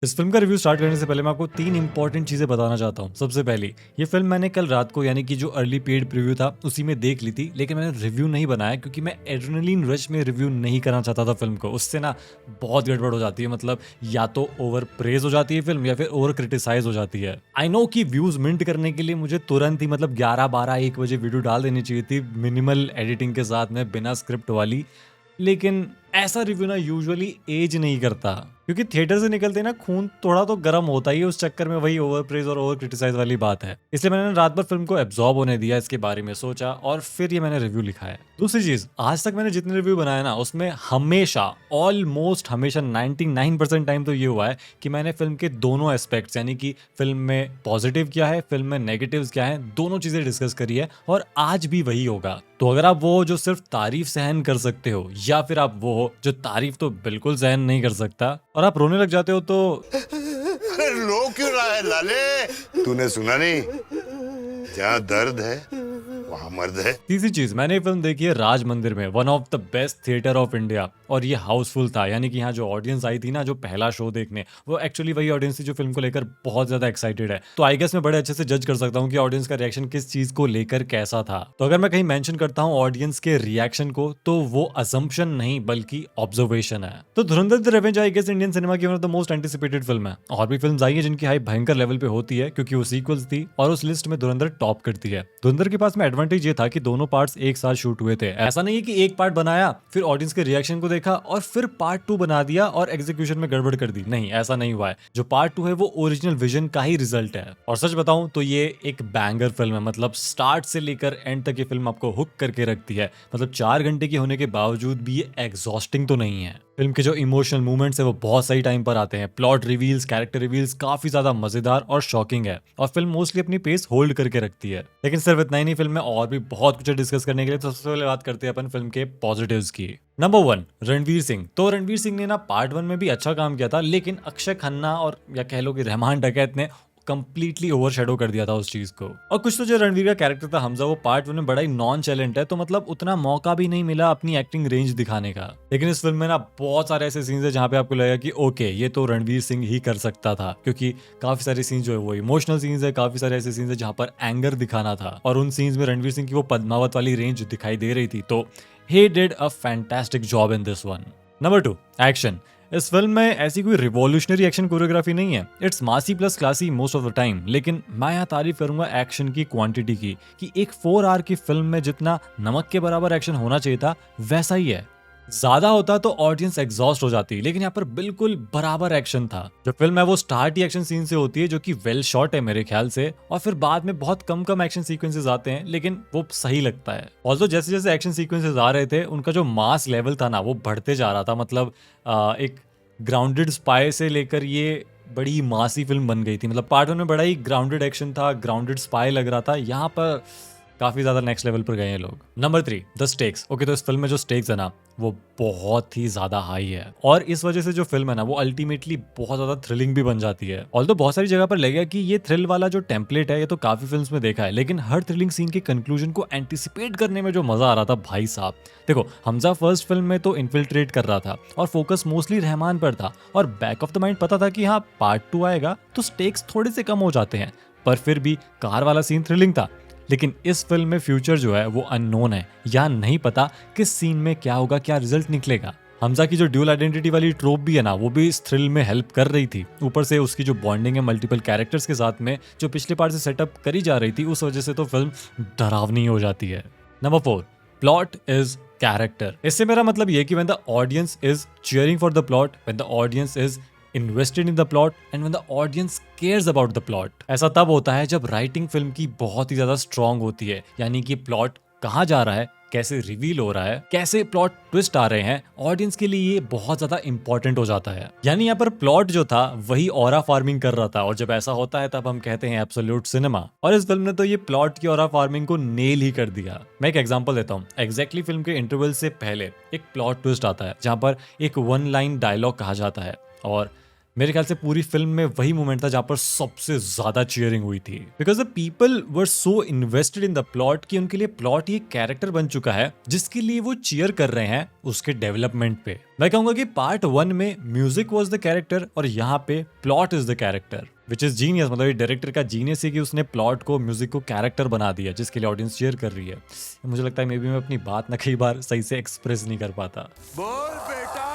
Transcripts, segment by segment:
इस फिल्म का review start करने से पहले मैं आपको 3 इंपॉर्टेंट चीज़ें बताना चाहता हूँ। सबसे पहली, ये फिल्म मैंने कल रात को यानी कि जो अर्ली पेड प्रीव्यू था उसी में देख ली थी, लेकिन मैंने रिव्यू नहीं बनाया क्योंकि मैं एड्रेनलिन रश में रिव्यू नहीं करना चाहता था फिल्म को। उससे ना बहुत गड़बड़ हो जाती है, मतलब या तो ओवर प्रेज हो जाती है फिल्म या फिर ओवर क्रिटिसाइज हो जाती है। आई नो कि व्यूज मिंट करने के लिए मुझे तुरंत ही मतलब 11-12-1 बजे वीडियो डाल देनी चाहिए थी, मिनिमल एडिटिंग के साथ में, बिना स्क्रिप्ट वाली। लेकिन ऐसा रिव्यू ना यूजुअली एज नहीं करता, क्योंकि थिएटर से निकलते ना खून थोड़ा तो गर्म होता ही है। उस चक्कर में वही ओवर प्रेज और ओवर क्रिटिसाइज वाली बात है। इसलिए मैंने रात भर फिल्म को एब्जॉर्ब होने दिया, इसके बारे में सोचा और फिर ये मैंने रिव्यू लिखा है। दूसरी चीज, आज तक मैंने जितने रिव्यू बनाए ना उसमें हमेशा, ऑलमोस्ट हमेशा 99% टाइम तो ये हुआ है कि मैंने फिल्म के दोनों एस्पेक्ट्स, यानी कि फिल्म में पॉजिटिव क्या है, फिल्म में नेगेटिव्स क्या है, दोनों चीजें डिस्कस करी है और आज भी वही होगा। तो अगर आप वो हो जो सिर्फ तारीफ सहन कर सकते हो, या फिर आप वो हो जो तारीफ तो बिल्कुल सहन नहीं कर सकता और आप रोने लग जाते हो, तो अरे रो क्यों रहा है लाले? तूने सुना नहीं? जहाँ दर्द है वहाँ मर्द है। तीसरी चीज, मैंने ये फिल्म देखी है राज मंदिर में, one of the best theatre of India, और ये हाउसफुल था। यानी कि यहाँ जो ऑडियंस आई थी ना, जो पहला शो देखने, वो एक्चुअली वही ऑडियंस थी जो फिल्म को लेकर बहुत ज्यादा एक्साइटेड है। तो आई गेस मैं बड़े अच्छे से जज कर सकता हूँ कि ऑडियंस का रिएक्शन किस चीज को लेकर कैसा था। तो अगर मैं कहीं मेंशन करता हूँ ऑडियंस के रिएक्शन को, तो वो असम्पशन नहीं बल्कि ऑब्जर्वेशन है। तो Dhurandhar the revenge I guess Indian cinema की one of the most anticipated film है। और भी फिल्म आई है जिनकी हाइप भयंकर लेवल पे होती है क्योंकि वो सीक्वल्स थी, और उस लिस्ट में धुरंधर टॉप करती है। धुरंधर के पास में एडवांटेज ये था कि दोनों पार्ट्स एक साथ शूट हुए थे। ऐसा नहीं है कि एक पार्ट बनाया, फिर ऑडियंस के रिएक्शन को देखा और फिर पार्ट 2 बना दिया और एग्जीक्यूशन में गड़बड़ कर दी। नहीं, ऐसा नहीं हुआ है। जो पार्ट 2 है वो ओरिजिनल विजन का ही रिजल्ट है। और सच बताऊं तो ये एक बैंगर फिल्म है, मतलब स्टार्ट से लेकर एंड तक ये फिल्म आपको हुक करके रखती है। मतलब 4 घंटे की होने के बावजूद भी ये एग्जॉस्टिंग तो नहीं है। फिल्म के जो इमोशनल मूवमेंट्स है वो बहुत सही टाइम पर आते हैं। प्लॉट रिवील्स, कैरेक्टर रिवील्स काफी ज्यादा मजेदार और शॉकिंग है, और फिल्म मोस्टली अपनी पेस होल्ड करके रखती है। लेकिन सिर्फ इतना ही नहीं, फिल्म में और भी बहुत कुछ डिस्कस करने के लिए। तो सबसे पहले बात करते हैं अपन फिल्म के पॉजिटिव्स की। नंबर 1, रणवीर सिंह। तो रणवीर सिंह ने ना पार्ट 1 में भी अच्छा काम किया था, लेकिन अक्षय खन्ना और या कह लो कि रहमान डकैत ने कंप्लीटली ओवरशैडो कर दिया था उस चीज को। और कुछ तो जो रणवीर का कैरेक्टर था हमजा, वो पार्ट 1 में बड़ा ही नॉन चैलेंट है, तो मतलब उतना मौका भी नहीं मिला अपनी एक्टिंग रेंज दिखाने का। लेकिन इस फिल्म में ना बहुत सारे ऐसे सीन्स है जहां पे आपको लगेगा कि ओके, ये तो रणवीर सिंह ही कर सकता था, क्योंकि काफी सारे सीन्स जो है वो इमोशनल सीन्स है, काफी सारे ऐसे सीन्स है जहां पर एंगर दिखाना था, और उन सीन्स में रणवीर सिंह की वो पद्मावत वाली रेंज दिखाई दे रही थी। तो he did a fantastic job in this one. Number 2, action. इस फिल्म में ऐसी कोई रिवॉल्यूशनरी एक्शन कोरियोग्राफी नहीं है। इट्स मासी plus classy most of the time. लेकिन मैं यहाँ तारीफ करूंगा एक्शन की क्वांटिटी की, कि एक 4 आवर की फिल्म में जितना नमक के बराबर एक्शन होना चाहिए था वैसा ही है। ज्यादा होता तो ऑडियंस एग्जॉस्ट हो जाती, लेकिन यहाँ पर बिल्कुल बराबर एक्शन था। जो फिल्म है वो स्टार्ट ही एक्शन सीन से होती है, जो कि वेल शॉट है मेरे ख्याल से, और फिर बाद में बहुत कम कम एक्शन सीक्वेंसेस आते हैं, लेकिन वो सही लगता है। ऑल्सो जैसे जैसे एक्शन सीक्वेंसेस आ रहे थे, उनका जो मास लेवल था ना वो बढ़ते जा रहा था। मतलब एक ग्राउंडेड स्पाई से लेकर ये बड़ी मासी फिल्म बन गई थी। मतलब पार्ट 1 में बड़ा ही ग्राउंडेड एक्शन था, ग्राउंडेड स्पाई लग रहा था, यहाँ पर काफी ज्यादा नेक्स्ट लेवल पर गए हैं लोग। Number 3, the stakes. ओके, तो इस फिल्म में जो स्टेक्स है ना वो बहुत ही ज्यादा हाई है, और इस वजह से जो फिल्म है ना वो अल्टीमेटली बहुत ज्यादा थ्रिलिंग भी बन जाती है। ऑल्दो बहुत सारी जगह पर लगेगा कि ये थ्रिल वाला जो टेम्पलेट है ये तो काफी फिल्म्स में देखा है, लेकिन हर थ्रिलिंग सीन के कंक्लूजन को एंटिसिपेट करने में जो मजा आ रहा था भाई साहब। देखो, हमजा फर्स्ट फिल्म में तो इन्फिल्ट्रेट कर रहा था और फोकस मोस्टली रहमान पर था, और बैक ऑफ द माइंड पता था कि हाँ पार्ट 2 आएगा तो स्टेक्स थोड़े से कम हो जाते हैं, पर फिर भी कार वाला सीन थ्रिलिंग था। लेकिन इस फिल्म में फ्यूचर जो है वो अननोन है, या नहीं पता किस सीन में क्या होगा, क्या रिजल्ट निकलेगा। हमजा की जो ड्यूल आइडेंटिटी वाली ट्रोप भी है ना, वो भी इस थ्रिल में हेल्प कर रही थी। ऊपर से उसकी जो बॉन्डिंग है मल्टीपल कैरेक्टर्स के साथ में, जो पिछले पार्ट से सेटअप करी जा रही थी, उस वजह से तो फिल्म डरावनी हो जाती है। Number 4, plot is character. इससे मेरा मतलब ये कि when the audience is cheering for the plot, when the audience is invested in the plot, and when the audience cares about the plot. ऐसा तब होता है जब राइटिंग फिल्म की बहुत ही ज्यादा स्ट्रांग होती है, यानी कि प्लॉट कहाँ जा रहा है, कैसे रिवील हो रहा है, कैसे प्लॉट ट्विस्ट आ रहे हैं, ऑडियंस के लिए ये बहुत ज्यादा इंपॉर्टेंट हो जाता है। यानी यहाँ पर प्लॉट जो था वही ऑरा फार्मिंग कर रहा था, और जब ऐसा होता है तब हम कहते हैं एब्सोल्यूट सिनेमा। और इस फिल्म ने तो ये प्लॉट की ऑरा फार्मिंग को नेल ही कर दिया। मैं एक एग्जांपल देता हूँ। एग्जैक्टली फिल्म के इंटरवल से पहले एक प्लॉट ट्विस्ट आता है, जहाँ पर एक 1 लाइन डायलॉग कहा जाता है, और मेरे ख्याल से पूरी फिल्म में वही मोमेंट था जहां पर सबसे ज्यादा चीयरिंग हुई थी, because the people were so invested in the plot कि उनके लिए प्लॉट ये कैरेक्टर बन चुका है जिसके लिए वो चीयर कर रहे हैं उसके डेवलपमेंट पे। मैं कहूंगा कि पार्ट 1 में म्यूजिक वॉज द कैरेक्टर और यहाँ पे plot is the character, which is genius. मतलब ये डायरेक्टर का जीनियस है कि उसने प्लॉट को, म्यूजिक को कैरेक्टर बना दिया जिसके लिए ऑडियंस चीयर कर रही है। मुझे लगता है मे बी मैं अपनी बात ना कई बार सही से एक्सप्रेस नहीं कर पाता। बोल बेटा।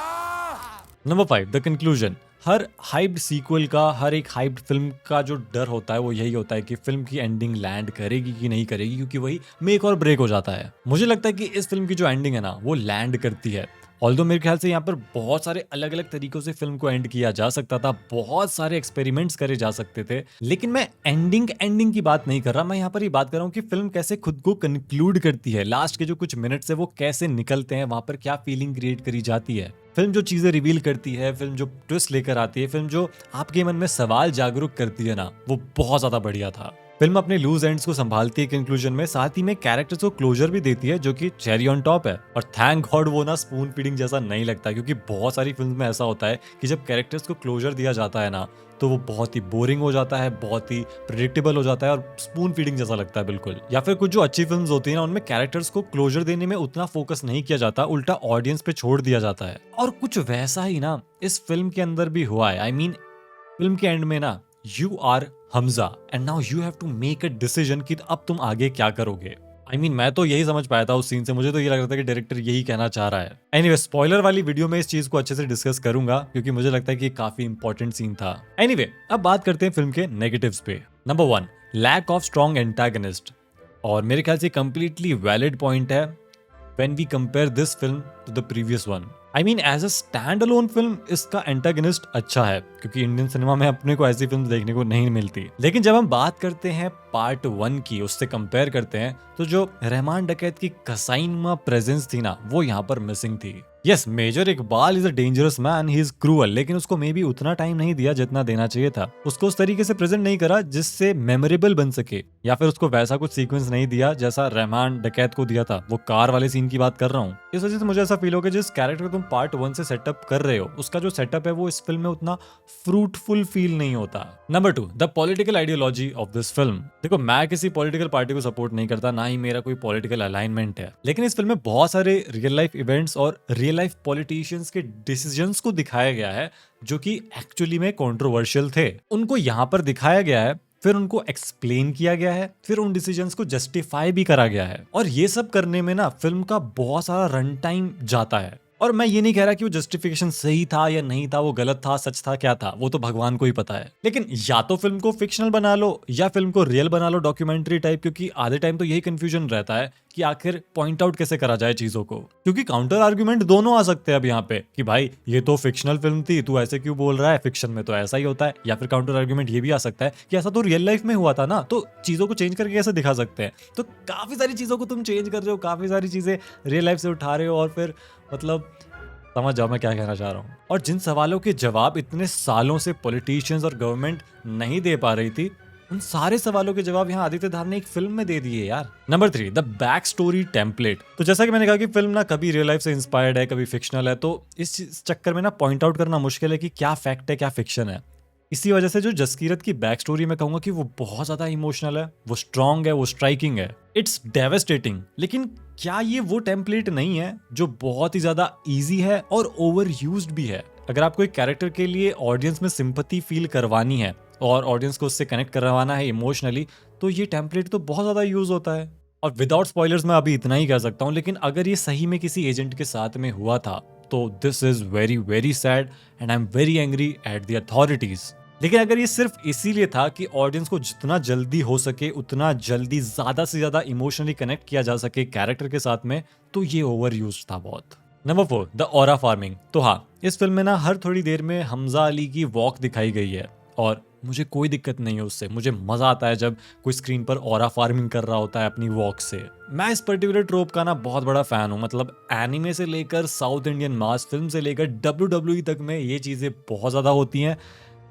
Number 5, the conclusion. हर हाइप्ड सीक्वल का, हर एक हाइप्ड फिल्म का जो डर होता है वो यही होता है कि फिल्म की एंडिंग लैंड करेगी कि नहीं करेगी, क्योंकि वही मेक और ब्रेक हो जाता है। मुझे लगता है कि इस फिल्म की जो एंडिंग है ना वो लैंड करती है। ऑल्दो मेरे ख्याल से यहाँ पर बहुत सारे अलग अलग तरीकों से फिल्म को एंड किया जा सकता था, बहुत सारे एक्सपेरिमेंट्स करे जा सकते थे, लेकिन मैं एंडिंग की बात नहीं कर रहा। मैं यहाँ पर ये बात कर रहा हूँ कि फिल्म कैसे खुद को कंक्लूड करती है। लास्ट के जो कुछ मिनट्स है वो कैसे निकलते हैं, वहां पर क्या फीलिंग क्रिएट करी जाती है। फिल्म जो चीजें रिवील करती है, फिल्म जो ट्विस्ट लेकर आती है, फिल्म जो आपके मन में सवाल जागरूक करती है ना, वो बहुत ज्यादा बढ़िया था। फिल्म अपने लूज एंड्स को संभालती है कंक्लूजन में, साथ ही में कैरेक्टर्स को क्लोजर भी देती है जो कि चेरी ऑन टॉप है। और थैंक गॉड वो ना स्पून फीडिंग जैसा नहीं लगता, क्योंकि बहुत सारी फिल्म में ऐसा होता है कि जब कैरेक्टर्स को क्लोजर दिया जाता है ना तो वो बहुत ही बोरिंग हो जाता है, बहुत ही प्रेडिक्टेबल हो जाता है और स्पून फीडिंग जैसा लगता है बिल्कुल। या फिर कुछ जो अच्छी फिल्म्स होती है ना उनमें कैरेक्टर्स को क्लोजर देने में उतना फोकस नहीं किया जाता, उल्टा ऑडियंस पे छोड़ दिया जाता है। और कुछ वैसा ही ना इस फिल्म के अंदर भी हुआ है। आई मीन फिल्म के एंड में ना you are Hamza and now you have to make a decision कि अब तुम आगे क्या करोगे। आई मीन मैं तो यही समझ पाया था उस सीन से, मुझे तो ये लग रहा था कि डायरेक्टर यही कहना चाह रहा है। एनीवे स्पॉइलर वाली वीडियो में इस चीज को अच्छे से डिस्कस करूंगा क्योंकि मुझे लगता है कि काफी इंपॉर्टेंट सीन था। एनीवे अब बात करते हैं फिल्म के नेगेटिव्स पे। Number 1, lack of strong antagonist. और मेरे ख्याल से कंप्लीटली वैलिड पॉइंट है when we compare this film to the previous one. I mean, as a standalone film, इसका एंटागनिस्ट अच्छा है क्योंकि इंडियन सिनेमा में अपने को ऐसी फिल्म देखने को नहीं मिलती। लेकिन जब हम बात करते हैं पार्ट 1 की, उससे कंपेयर करते हैं, तो जो रहमान डकैत की कसाईनुमा प्रेजेंस थी ना वो यहाँ पर मिसिंग थी। Yes, major Iqbal is a dangerous man, he is cruel, लेकिन उसको मे बी उतना टाइम नहीं दिया जितना देना चाहिए था। उसको उस तरीके से प्रेजेंट नहीं करा जिससे मेमोरेबल बन सके, या फिर उसको वैसा कुछ सीक्वेंस नहीं दिया जैसा रहमान डकैत को दिया था। वो कार वाले सीन की बात कर रहा हूँ। इस वजह से मुझे ऐसा फील हो कि जिस कैरेक्टर को तुम पार्ट 1 से सेटअप कर रहे हो उसका जो सेटअप है वो इस फिल्म में उतना फ्रूटफुल फील नहीं होता। Number 2, the political ideology of this film. देखो, मैं किसी पॉलिटिकल पार्टी को सपोर्ट नहीं करता, ना ही मेरा कोई पॉलिटिकल अलाइनमेंट है, लेकिन इस फिल्म में बहुत सारे रियल लाइफ इवेंट्स और रियल लाइफ पॉलिटिशियंस के डिसीजंस को दिखाया गया है जो कि एक्चुअली में कंट्रोवर्शियल थे। उनको यहाँ पर दिखाया गया है, फिर उनको एक्सप्लेन किया गया है, फिर उन डिसीजंस को जस्टिफाई भी करा गया है। और ये सब करने में ना फिल्म का बहुत सारा रन टाइम जाता है। और मैं ये नहीं कह रहा कि वो जस्टिफिकेशन सही था या नहीं था, वो गलत था, सच था, क्या था, वो तो भगवान को ही पता है। लेकिन या तो फिल्म को फिक्शनल बना लो या फिल्म को रियल बना लो, डॉक्यूमेंट्री टाइप, क्योंकि आधे टाइम तो यही कंफ्यूजन रहता है कि आखिर पॉइंट आउट कैसे करा जाए चीजों को। क्योंकि काउंटर आर्गुमेंट दोनों आ सकते हैं अब यहाँ पे कि भाई ये तो फिक्शनल फिल्म थी, तू ऐसे क्यों बोल रहा है, फिक्शन में तो ऐसा ही होता है। या फिर काउंटर आर्गुमेंट ये भी आ सकता है कि ऐसा तो रियल लाइफ में हुआ था ना, तो चीजों को चेंज करके कैसे दिखा सकते हैं। तो काफी सारी चीजों को तुम चेंज कर रहे हो, काफी सारी चीजें रियल लाइफ से उठा रहे हो, और फिर मतलब समझ जाओ मैं क्या कहना चाह रहा हूँ। और जिन सवालों के जवाब इतने सालों से पॉलिटिशियंस और गवर्नमेंट नहीं दे पा रही थी, उन सारे सवालों के जवाब यहाँ आदित्य धार ने एक फिल्म में दे दिए यार। Number 3, the back story template. तो जैसा कि मैंने कहा कि फिल्म ना कभी रियल लाइफ से इंस्पायर्ड है, कभी फिक्शनल है, तो इस चक्कर में ना पॉइंट आउट करना मुश्किल है कि क्या फैक्ट है क्या फिक्शन है। इसी वजह से जो जसकीरत की बैक स्टोरी मैं कहूंगा कि वो बहुत ज्यादा इमोशनल है, वो स्ट्रांग है, वो स्ट्राइकिंग है, इट्स डेवास्टेटिंग। लेकिन क्या ये वो टेम्पलेट नहीं है जो बहुत ही ज्यादा इजी है और ओवर यूज्ड भी है। अगर आपको एक कैरेक्टर के लिए ऑडियंस में सिंपैथी फील करवानी है और ऑडियंस को उससे कनेक्ट करवाना है इमोशनली, तो ये टेम्पलेट तो बहुत ज्यादा यूज होता है। और विदाउट स्पॉयलर्स मैं अभी इतना ही कह सकता हूँ, लेकिन अगर ये सही में किसी एजेंट के साथ में हुआ था तो this is very very sad and I am very angry at the authorities. लेकिन अगर ये सिर्फ इसीलिए था कि ऑडियंस को जितना जल्दी हो सके उतना जल्दी ज्यादा से ज्यादा इमोशनली कनेक्ट किया जा सके कैरेक्टर के साथ में, तो ये ओवर यूज था बहुत। Number 4, the aura farming. तो हाँ, इस फिल्म में ना हर थोड़ी देर में हमजा अली की वॉक दिखाई गई है और मुझे कोई दिक्कत नहीं है उससे। मुझे मजा आता है जब कोई स्क्रीन पर ऑरा फार्मिंग कर रहा होता है अपनी वॉक से। मैं इस पर्टिकुलर ट्रोप का ना बहुत बड़ा फैन हूँ। मतलब एनिमे से लेकर साउथ इंडियन मास फिल्म से लेकर WWE तक में ये चीजें बहुत ज्यादा होती हैं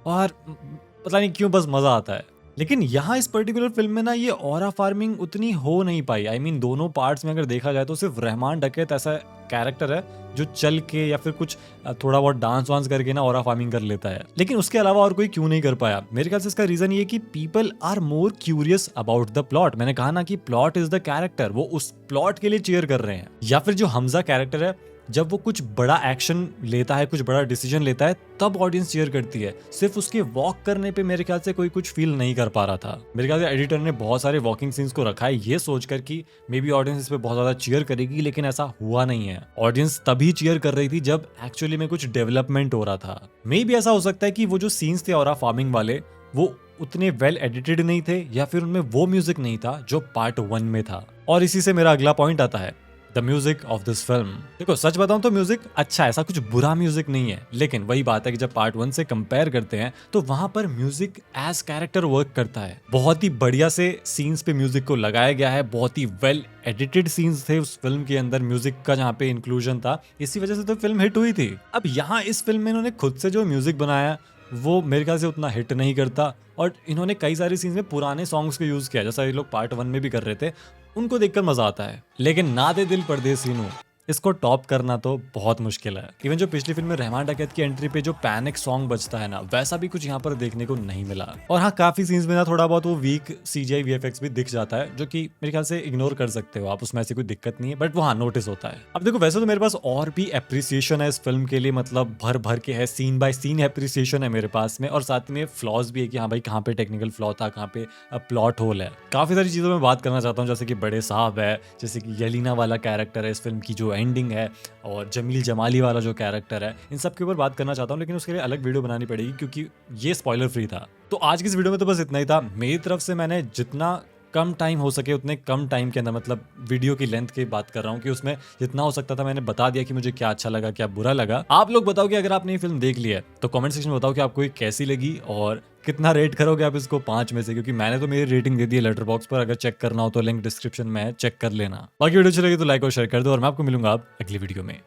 और पता नहीं क्यों बस मजा आता है। लेकिन यहाँ इस पर्टिकुलर फ़िल्म में ना ये ऑरा फार्मिंग उतनी हो नहीं पाई। आई मीन दोनों पार्ट्स में अगर देखा जाए तो सिर्फ़ रहमान डकैत ऐसा कैरेक्टर है जो चल के या फिर कुछ थोड़ा बहुत डांस वांस करके ना ऑरा फार्मिंग कर लेता है। लेकिन उसके अलावा और कोई क्यों नहीं कर पाया? मेरे ख्याल से इसका रीज़न ये है कि people are more curious about the plot. मैंने कहा ना कि प्लॉट इज़ द कैरेक्टर, वो उस प्लॉट के लिए चीयर कर रहे हैं। या फिर जो हमज़ा कैरेक्टर है, जब वो कुछ बड़ा एक्शन लेता है, कुछ बड़ा डिसीजन लेता है, तब ऑडियंस चीयर करती है। सिर्फ उसके वॉक करने पे मेरे ख्याल से कोई कुछ फील नहीं कर पा रहा था। मेरे ख्याल से एडिटर ने बहुत सारे वॉकिंग सीन्स को रखा है ये सोचकर कि मे बी ऑडियंस इस पे बहुत ज्यादा चीयर करेगी, लेकिन ऐसा हुआ नहीं है। ऑडियंस तभी चीयर कर रही थी जब एक्चुअली में कुछ डेवलपमेंट हो रहा था। मे बी ऐसा हो सकता है कि वो जो सीन्स थे ऑरा फार्मिंग वाले, वो उतने वेल एडिटेड नहीं थे, या फिर उनमें वो म्यूजिक नहीं था जो पार्ट 1 में था। और इसी से मेरा अगला पॉइंट आता है, the music of this film. देखो सच बताऊं तो म्यूजिक अच्छा है, ऐसा कुछ बुरा म्यूजिक नहीं है, लेकिन वही बात है कि जब पार्ट 1 से कंपेयर करते हैं तो वहां पर म्यूजिक एज कैरेक्टर वर्क करता है। बहुत ही बढ़िया से सीन्स पे म्यूजिक को लगाया गया है, बहुत ही वेल एडिटेड सीन्स थे उस फिल्म के अंदर, म्यूजिक का जहाँ पे इंक्लूजन था, इसी वजह से तो फिल्म हिट हुई थी। अब यहाँ इस फिल्म में इन्होंने खुद से जो म्यूजिक बनाया वो मेरे ख्याल से उतना हिट नहीं करता, और इन्होंने कई सारी सीन्स में पुराने सॉन्ग्स को यूज किया, जैसा ये लोग पार्ट 1 में भी कर रहे थे, उनको देखकर मजा आता है। लेकिन ना दे दिल परदेसी नू, इसको टॉप करना तो बहुत मुश्किल है। इवन जो पिछली फिल्म में रहमान डकैत की एंट्री पे जो पैनिक सॉन्ग बजता है ना, वैसा भी कुछ यहाँ पर देखने को नहीं मिला। और हाँ, काफी सीन्स में ना थोड़ा बहुत वो वीक सीजीआई वीएफएक्स भी दिख जाता है, जो कि मेरे ख्याल से इग्नोर कर सकते हो आप, उसमें ऐसी कोई दिक्कत नहीं है, बट वो हाँ नोटिस होता है। अब देखो वैसे तो मेरे पास और भी एप्रिसिएशन है इस फिल्म के लिए, मतलब भर भर के है, सीन बाय सीन एप्रिसिएशन है मेरे पास में, और साथ में फ्लॉज भी है कि हाँ भाई कहाँ पे टेक्निकल फ्लॉ था, कहाँ पे प्लॉट होल है। काफी सारी चीजों में बात करना चाहता हूँ, जैसे कि बड़े साहब है, जैसे कि यलीना वाला कैरेक्टर है इस फिल्म की, जो एंडिंग है, और जमील जमाली वाला जो कैरेक्टर है, इन सब के ऊपर बात करना चाहता हूँ, लेकिन उसके लिए अलग वीडियो बनानी पड़ेगी क्योंकि ये स्पॉइलर फ्री था। तो आज की इस वीडियो में तो बस इतना ही था मेरी तरफ से। मैंने जितना कम टाइम हो सके उतने कम टाइम के अंदर, मतलब वीडियो की लेंथ की बात कर रहा हूँ, कि उसमें जितना हो सकता था मैंने बता दिया कि मुझे क्या अच्छा लगा क्या बुरा लगा। आप लोग बताओ कि अगर आपने ये फिल्म देख ली है तो कमेंट सेक्शन में बताओ कि आपको ये कैसी लगी और कितना रेट करोगे आप इसको 5 में से, क्योंकि मैंने तो मेरी रेटिंग दे दी है लेटरबॉक्स पर। अगर चेक करना हो तो लिंक डिस्क्रिप्शन में है, चेक कर लेना। बाकी वीडियो अच्छी लगी तो लाइक और शेयर कर दो, और मैं आपको मिलूंगा अब अगली वीडियो में।